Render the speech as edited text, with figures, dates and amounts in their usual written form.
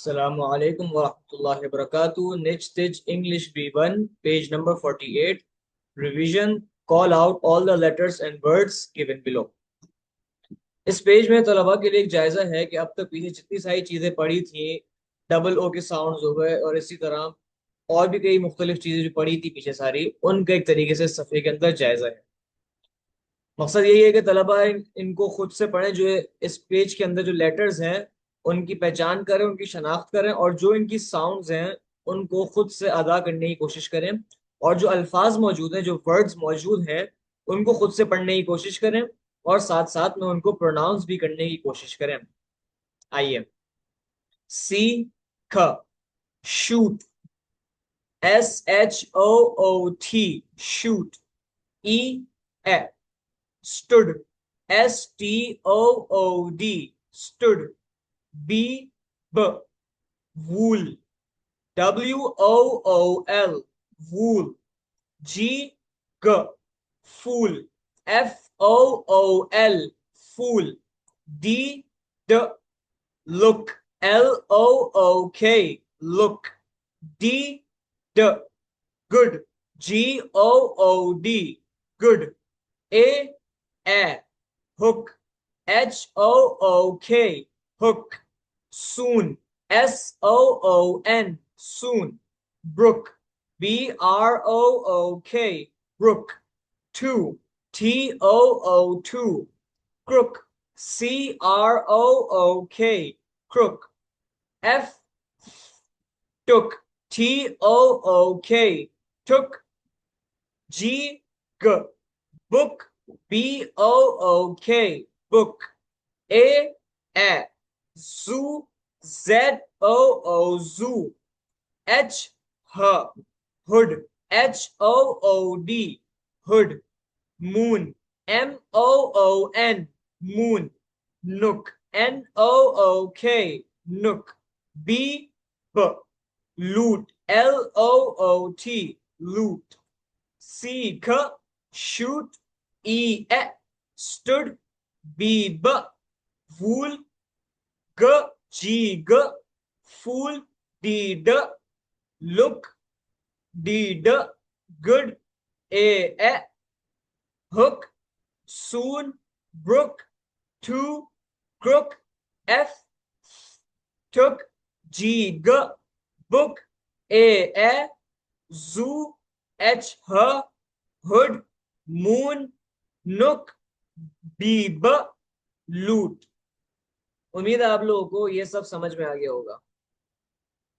Assalamualaikum warahmatullahi wabarakatuh. Next stage English B1, page number 48. Revision. Call out all the letters and words given below. इस page में तलबा के लिए एक जायजा है कि अब तक पीछे जितनी सारी चीजें पढ़ी थी, डबल ओ के साउंड्स हो गए और इसी तरह और भी कई मुख्तलिफ चीजें जो पढ़ी थी पीछे सारी, उनका एक तरीके से सफ़े के अंदर जायजा है। मकसद यही है कि तलबा इनको खुद से पढ़ें, जो इस पेज के अंदर जो लेटर्स हैं उनकी पहचान करें, उनकी शनाख्त करें और जो इनकी साउंड्स हैं उनको खुद से अदा करने की कोशिश करें, और जो अल्फाज मौजूद हैं, जो वर्ड्स मौजूद हैं, उनको खुद से पढ़ने की कोशिश करें और साथ साथ में उनको प्रोनाउंस भी करने की कोशिश करें। आइए। सी ख, shoot, SHOOT, shoot. E A, stood, STOOD, stood. B b, wool, WOOL, wool. G g, fool, FOOL, fool. D d, look, LOOK, look. D d, good, GOOD, good. A, hook, HOOK, hook. Soon, SOON, soon. Brook, BROOK, brook. Two, TOO2, crook, CROOK, crook. F, took, TOOK, took. G, book, BOOK, book. A, zoo, ZOO, zoo. H, hood, HOOD, hood. Moon, MOON, moon. Nook, NOOK, nook. B, loot, LOOT, loot. C, shoot. E, stood. B, wool. G, fool. D, look. D, good. A, hook. Soon, brook. Two, crook. F, took. G, book. A, zoo. H, hood. Moon, nook. B, loot. उम्मीद है आप लोगों को ये सब समझ में आ गया होगा।